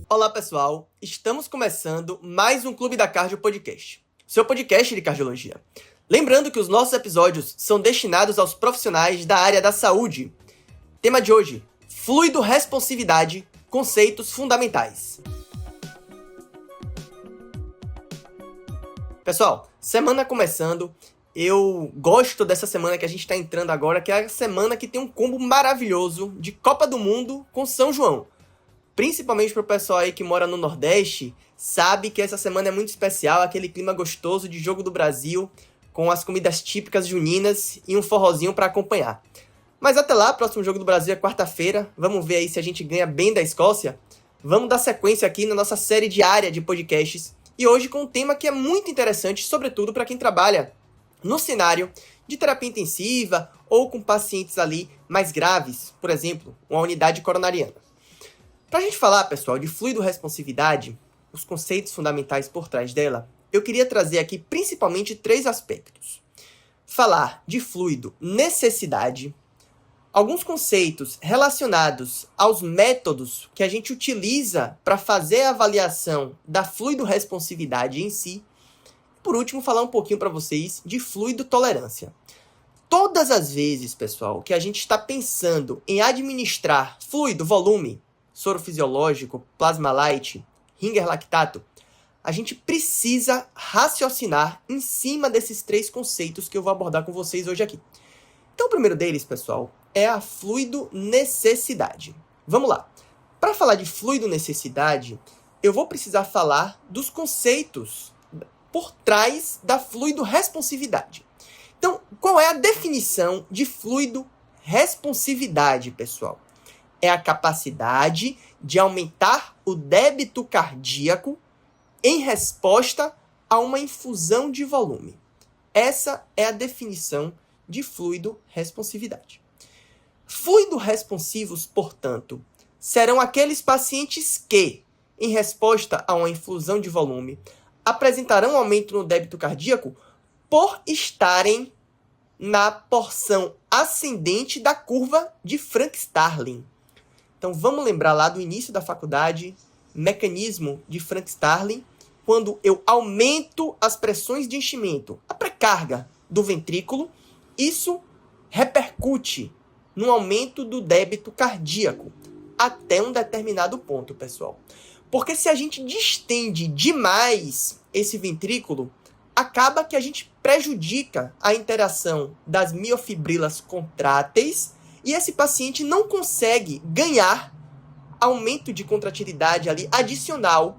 Olá pessoal, estamos começando mais um Clube da Cardio Podcast, seu podcast de cardiologia. Lembrando que os nossos episódios são destinados aos profissionais da área da saúde. Tema de hoje, fluido responsividade, conceitos fundamentais. Pessoal, semana começando, eu gosto dessa semana que a gente está entrando agora, que é a semana que tem um combo maravilhoso de Copa do Mundo com São João. Principalmente para o pessoal aí que mora no Nordeste, sabe que essa semana é muito especial, aquele clima gostoso de Jogo do Brasil, com as comidas típicas juninas e um forrozinho para acompanhar. Mas até lá, próximo Jogo do Brasil é quarta-feira, vamos ver aí se a gente ganha bem da Escócia. Vamos dar sequência aqui na nossa série diária de podcasts, e hoje com um tema que é muito interessante, sobretudo para quem trabalha no cenário de terapia intensiva ou com pacientes ali mais graves, por exemplo, uma unidade coronariana. Para a gente falar, pessoal, de fluido responsividade, os conceitos fundamentais por trás dela, eu queria trazer aqui principalmente 3 aspectos. Falar de fluido necessidade, alguns conceitos relacionados aos métodos que a gente utiliza para fazer a avaliação da fluido responsividade em si, e por último, falar um pouquinho para vocês de fluido tolerância. Todas as vezes, pessoal, que a gente está pensando em administrar fluido, volume, soro fisiológico, plasma light, ringer lactato, a gente precisa raciocinar em cima desses 3 conceitos que eu vou abordar com vocês hoje aqui. Então, o primeiro deles, pessoal, é a fluido necessidade. Vamos lá. Para falar de fluido necessidade, eu vou precisar falar dos conceitos por trás da fluido responsividade. Então, qual é a definição de fluido responsividade, pessoal? É a capacidade de aumentar o débito cardíaco em resposta a uma infusão de volume. Essa é a definição de fluido responsividade. Fluido responsivos, portanto, serão aqueles pacientes que, em resposta a uma infusão de volume, apresentarão um aumento no débito cardíaco por estarem na porção ascendente da curva de Frank-Starling. Então, vamos lembrar lá do início da faculdade, mecanismo de Frank-Starling, quando eu aumento as pressões de enchimento, a pré-carga do ventrículo, isso repercute no aumento do débito cardíaco, até um determinado ponto, pessoal. Porque se a gente distende demais esse ventrículo, acaba que a gente prejudica a interação das miofibrilas contráteis, e esse paciente não consegue ganhar aumento de contratilidade ali adicional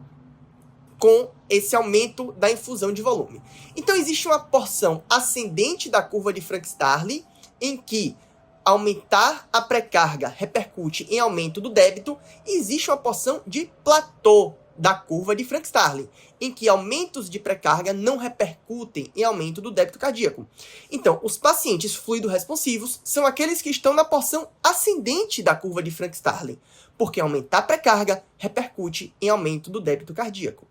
com esse aumento da infusão de volume. Então, existe uma porção ascendente da curva de Frank-Starling, em que aumentar a pré-carga repercute em aumento do débito, e existe uma porção de platô da curva de Frank-Starling, em que aumentos de pré-carga não repercutem em aumento do débito cardíaco. Então, os pacientes fluido-responsivos são aqueles que estão na porção ascendente da curva de Frank-Starling, porque aumentar a pré-carga repercute em aumento do débito cardíaco.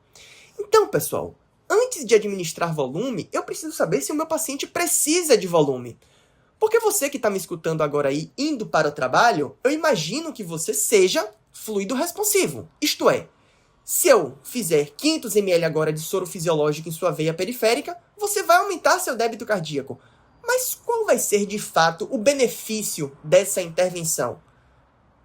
Então, pessoal, antes de administrar volume, eu preciso saber se o meu paciente precisa de volume. Porque você que está me escutando agora aí, indo para o trabalho, eu imagino que você seja fluido-responsivo, isto é, se eu fizer 500 ml agora de soro fisiológico em sua veia periférica, você vai aumentar seu débito cardíaco. Mas qual vai ser, de fato, o benefício dessa intervenção?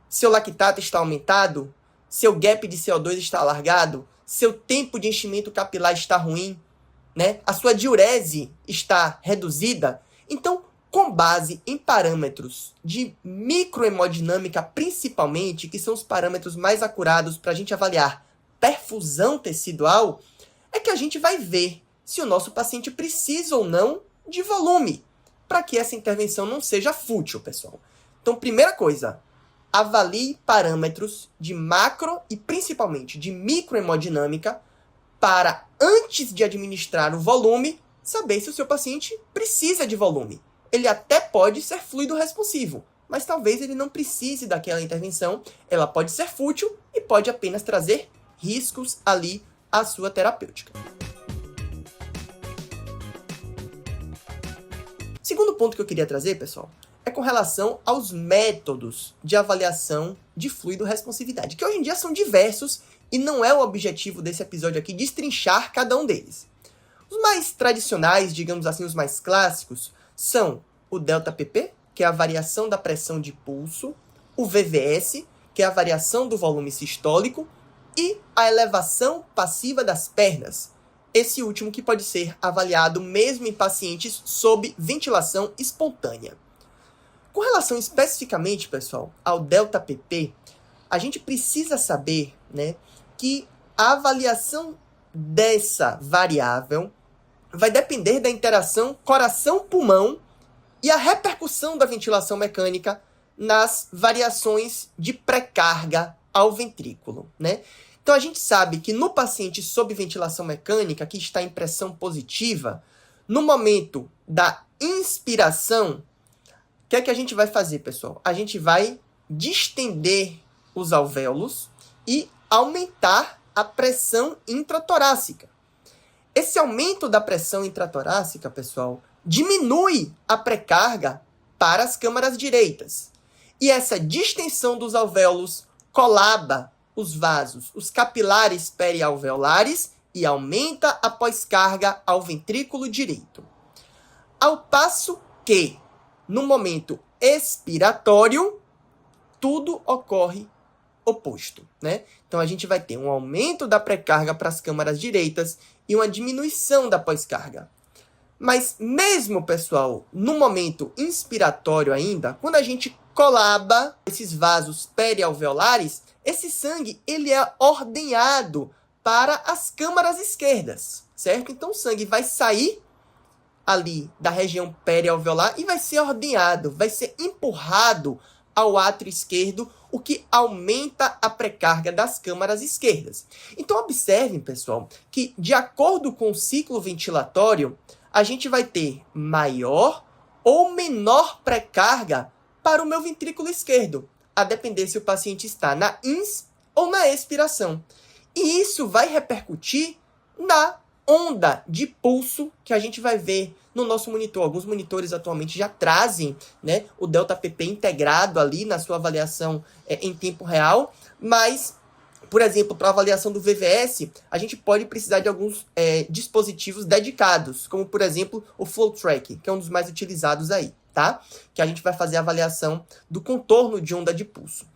Seu lactato está aumentado? Seu gap de CO2 está alargado? Seu tempo de enchimento capilar está ruim? Né? A sua diurese está reduzida? Então, com base em parâmetros de microhemodinâmica, principalmente, que são os parâmetros mais acurados para a gente avaliar perfusão tecidual, é que a gente vai ver se o nosso paciente precisa ou não de volume, para que essa intervenção não seja fútil, pessoal. Então, primeira coisa, avalie parâmetros de macro e principalmente de microhemodinâmica para, antes de administrar o volume, saber se o seu paciente precisa de volume. Ele até pode ser fluido responsivo, mas talvez ele não precise daquela intervenção, ela pode ser fútil e pode apenas trazer riscos ali à sua terapêutica. Segundo ponto que eu queria trazer, pessoal, é com relação aos métodos de avaliação de fluido responsividade, que hoje em dia são diversos e não é o objetivo desse episódio aqui destrinchar cada um deles. Os mais tradicionais, digamos assim, os mais clássicos, são o ΔPP, que é a variação da pressão de pulso, o VVS, que é a variação do volume sistólico, e a elevação passiva das pernas, esse último que pode ser avaliado mesmo em pacientes sob ventilação espontânea. Com relação especificamente, pessoal, ao ΔPP, a gente precisa saber, né, que a avaliação dessa variável vai depender da interação coração-pulmão e a repercussão da ventilação mecânica nas variações de pré-carga ao ventrículo, né? Então, a gente sabe que no paciente sob ventilação mecânica, que está em pressão positiva, no momento da inspiração, o que é que a gente vai fazer, pessoal? A gente vai distender os alvéolos e aumentar a pressão intratorácica. Esse aumento da pressão intratorácica, pessoal, diminui a pré-carga para as câmaras direitas. E essa distensão dos alvéolos colaba os vasos, os capilares perialveolares e aumenta a pós-carga ao ventrículo direito. Ao passo que, no momento expiratório, tudo ocorre oposto, né? Então, a gente vai ter um aumento da pré-carga para as câmaras direitas e uma diminuição da pós-carga. Mas mesmo, pessoal, no momento inspiratório ainda, quando a gente colaba esses vasos perialveolares, esse sangue ele é ordenhado para as câmaras esquerdas, certo? Então, o sangue vai sair ali da região perialveolar e vai ser ordenhado, vai ser empurrado ao átrio esquerdo, o que aumenta a pré-carga das câmaras esquerdas. Então, observem, pessoal, que de acordo com o ciclo ventilatório, a gente vai ter maior ou menor pré-carga para o meu ventrículo esquerdo, a depender se o paciente está na ins ou na expiração. E isso vai repercutir na onda de pulso que a gente vai ver no nosso monitor. Alguns monitores atualmente já trazem, né, o ΔPP integrado ali na sua avaliação em tempo real, mas, por exemplo, para a avaliação do VVS, a gente pode precisar de alguns dispositivos dedicados, como, por exemplo, o FlowTrack, que é um dos mais utilizados aí, tá? Que a gente vai fazer a avaliação do contorno de onda de pulso.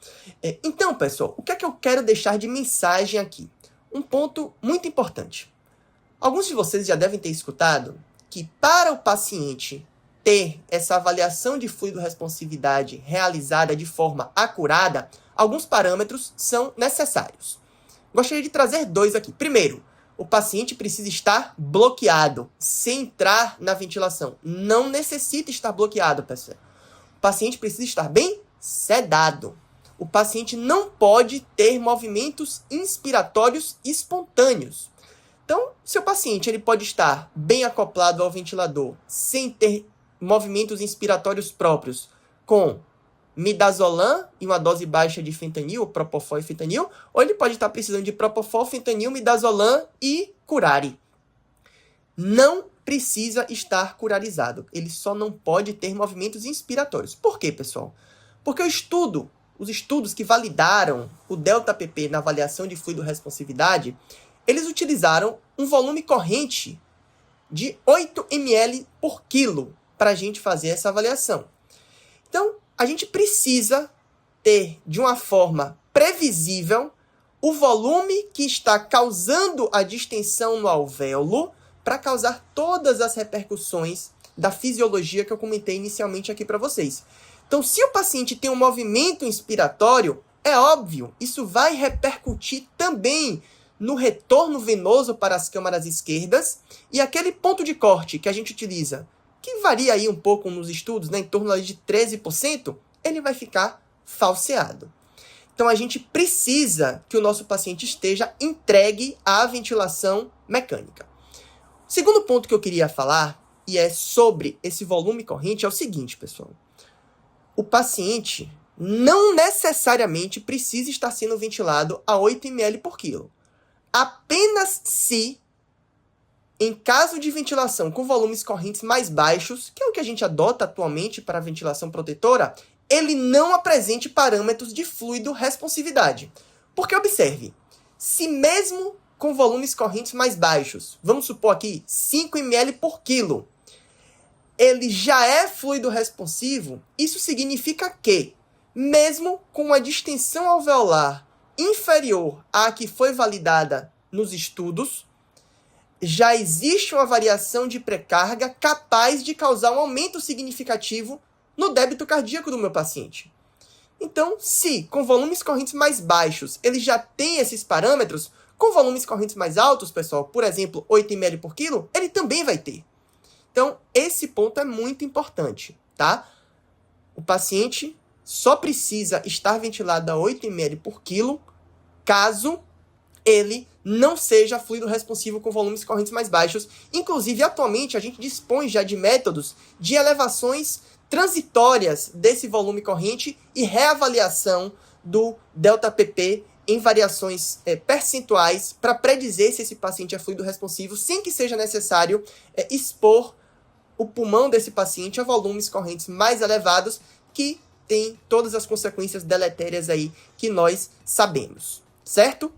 Então, pessoal, o que é que eu quero deixar de mensagem aqui? Um ponto muito importante. Alguns de vocês já devem ter escutado que para o paciente ter essa avaliação de fluido-responsividade realizada de forma acurada, alguns parâmetros são necessários. Gostaria de trazer dois aqui. Primeiro, o paciente precisa estar bloqueado, sem entrar na ventilação. Não necessita estar bloqueado, pessoal. O paciente precisa estar bem sedado. O paciente não pode ter movimentos inspiratórios espontâneos. Então, seu paciente ele pode estar bem acoplado ao ventilador, sem ter movimentos inspiratórios próprios, com midazolam e uma dose baixa de fentanil, propofol e fentanil, ou ele pode estar precisando de propofol, fentanil, midazolam e curare. Não precisa estar curarizado. Ele só não pode ter movimentos inspiratórios. Por quê, pessoal? Porque os estudos que validaram o ΔPP na avaliação de fluido-responsividade, eles utilizaram um volume corrente de 8 ml por quilo para a gente fazer essa avaliação. Então, a gente precisa ter, de uma forma previsível, o volume que está causando a distensão no alvéolo para causar todas as repercussões da fisiologia que eu comentei inicialmente aqui para vocês. Então, se o paciente tem um movimento inspiratório, é óbvio, isso vai repercutir também no retorno venoso para as câmaras esquerdas, e aquele ponto de corte que a gente utiliza, que varia aí um pouco nos estudos, né, em torno ali de 13%, ele vai ficar falseado. Então, a gente precisa que o nosso paciente esteja entregue à ventilação mecânica. O segundo ponto que eu queria falar, e é sobre esse volume corrente, é o seguinte, pessoal. O paciente não necessariamente precisa estar sendo ventilado a 8 ml por quilo. Apenas se, em caso de ventilação com volumes correntes mais baixos, que é o que a gente adota atualmente para a ventilação protetora, ele não apresente parâmetros de fluido responsividade. Porque, observe, se mesmo com volumes correntes mais baixos, vamos supor aqui 5 ml por quilo, ele já é fluido responsivo, isso significa que, mesmo com uma distensão alveolar inferior à que foi validada nos estudos, já existe uma variação de pré-carga capaz de causar um aumento significativo no débito cardíaco do meu paciente. Então, se com volumes correntes mais baixos ele já tem esses parâmetros, com volumes correntes mais altos, pessoal, por exemplo, 8 ml por quilo, ele também vai ter. Então, esse ponto é muito importante, tá? O paciente só precisa estar ventilado a 8 ml por quilo caso ele não seja fluido responsivo com volumes correntes mais baixos. Inclusive, atualmente, a gente dispõe já de métodos de elevações transitórias desse volume corrente e reavaliação do ΔPP em variações percentuais para predizer se esse paciente é fluido responsivo, sem que seja necessário expor o pulmão desse paciente a volumes correntes mais elevados, que tem todas as consequências deletérias aí que nós sabemos, certo?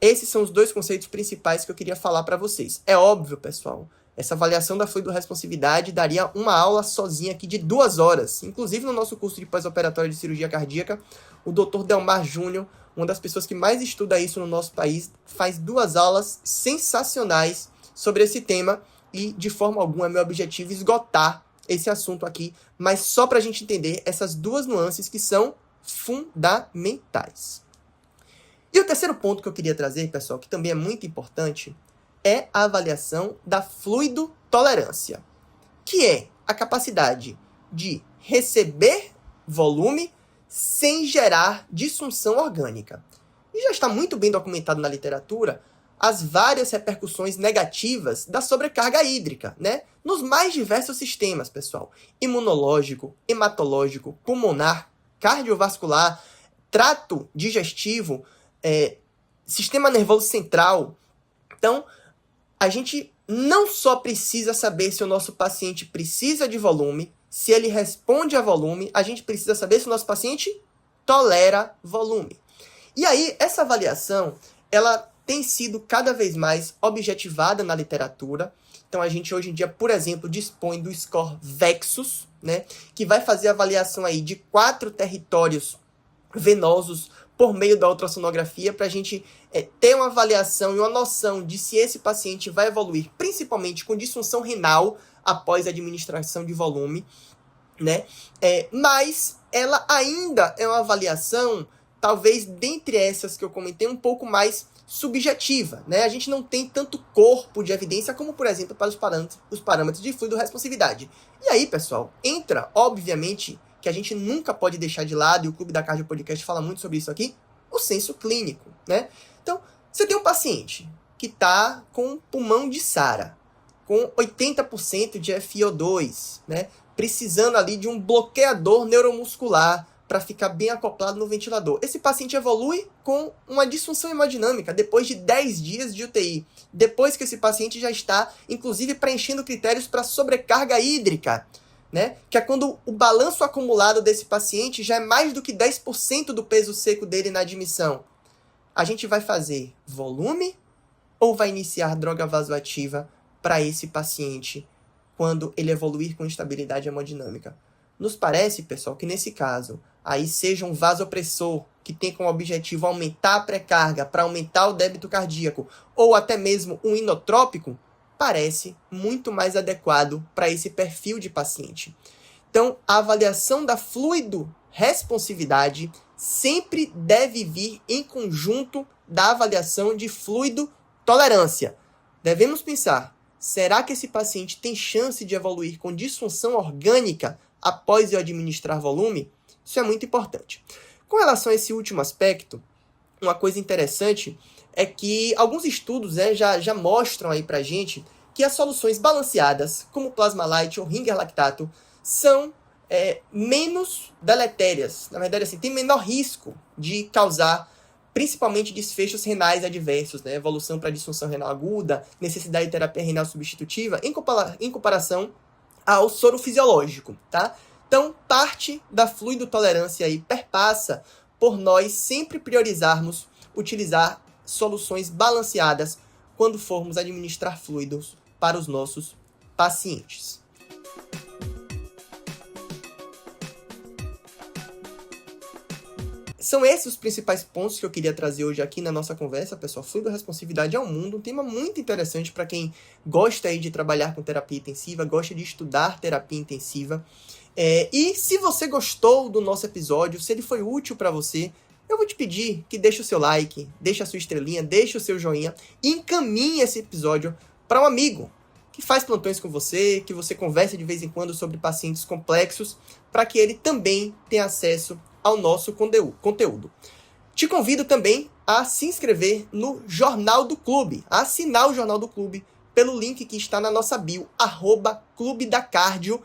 Esses são os dois conceitos principais que eu queria falar para vocês. É óbvio, pessoal, essa avaliação da fluido-responsividade daria uma aula sozinha aqui de 2 horas. Inclusive, no nosso curso de pós-operatório de cirurgia cardíaca, o Dr. Delmar Júnior, uma das pessoas que mais estuda isso no nosso país, faz 2 aulas sensacionais sobre esse tema e, de forma alguma, é meu objetivo esgotar esse assunto aqui, mas só para a gente entender essas 2 nuances que são fundamentais. E o terceiro ponto que eu queria trazer, pessoal, que também é muito importante, é a avaliação da fluidotolerância, que é a capacidade de receber volume sem gerar disfunção orgânica. E já está muito bem documentado na literatura as várias repercussões negativas da sobrecarga hídrica, né? Nos mais diversos sistemas, pessoal. Imunológico, hematológico, pulmonar, cardiovascular, trato digestivo, sistema nervoso central. Então, a gente não só precisa saber se o nosso paciente precisa de volume, se ele responde a volume, a gente precisa saber se o nosso paciente tolera volume. E aí, essa avaliação, ela tem sido cada vez mais objetivada na literatura. Então, a gente hoje em dia, por exemplo, dispõe do score VEXUS, né, que vai fazer a avaliação aí de 4 territórios venosos por meio da ultrassonografia, para a gente ter uma avaliação e uma noção de se esse paciente vai evoluir, principalmente com disfunção renal após a administração de volume, né? Mas ela ainda é uma avaliação, talvez dentre essas que eu comentei, um pouco mais subjetiva, né? A gente não tem tanto corpo de evidência como, por exemplo, para os parâmetros de fluido-responsividade. E aí, pessoal, entra, obviamente, que a gente nunca pode deixar de lado, e o Clube da Cardio Podcast fala muito sobre isso aqui, o senso clínico, né? Então, você tem um paciente que está com pulmão de SARA, com 80% de FiO2, né? Precisando ali de um bloqueador neuromuscular para ficar bem acoplado no ventilador. Esse paciente evolui com uma disfunção hemodinâmica depois de 10 dias de UTI, depois que esse paciente já está, inclusive, preenchendo critérios para sobrecarga hídrica, né? Que é quando o balanço acumulado desse paciente já é mais do que 10% do peso seco dele na admissão. A gente vai fazer volume ou vai iniciar droga vasoativa para esse paciente quando ele evoluir com instabilidade hemodinâmica? Nos parece, pessoal, que nesse caso, aí seja um vasopressor que tem como objetivo aumentar a pré-carga para aumentar o débito cardíaco, ou até mesmo um inotrópico, parece muito mais adequado para esse perfil de paciente. Então, a avaliação da fluido-responsividade sempre deve vir em conjunto da avaliação de fluido-tolerância. Devemos pensar, será que esse paciente tem chance de evoluir com disfunção orgânica após eu administrar volume? Isso é muito importante. Com relação a esse último aspecto, uma coisa interessante é que alguns estudos já mostram aí pra gente que as soluções balanceadas, como Plasma-Lyte ou Ringer lactato, são menos deletérias. Na verdade, assim, tem menor risco de causar principalmente desfechos renais adversos, né? Evolução para disfunção renal aguda, necessidade de terapia renal substitutiva, em comparação ao soro fisiológico, tá? Então, parte da fluidotolerância aí perpassa por nós sempre priorizarmos utilizar soluções balanceadas quando formos administrar fluidos para os nossos pacientes. São esses os principais pontos que eu queria trazer hoje aqui na nossa conversa, pessoal. Fluidoresponsividade é um mundo, um tema muito interessante para quem gosta aí de trabalhar com terapia intensiva, gosta de estudar terapia intensiva. E se você gostou do nosso episódio, se ele foi útil para você, eu vou te pedir que deixe o seu like, deixe a sua estrelinha, deixe o seu joinha e encaminhe esse episódio para um amigo que faz plantões com você, que você conversa de vez em quando sobre pacientes complexos, para que ele também tenha acesso ao nosso conteúdo. Te convido também a se inscrever no Jornal do Clube, a assinar o Jornal do Clube pelo link que está na nossa bio, @Clube da Cardio,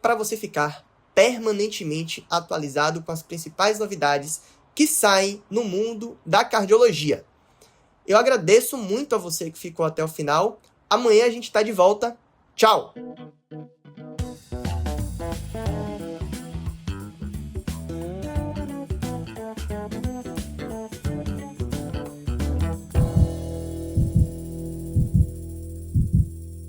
para você ficar permanentemente atualizado com as principais novidades que saem no mundo da cardiologia. Eu agradeço muito a você que ficou até o final. Amanhã a gente está de volta. Tchau!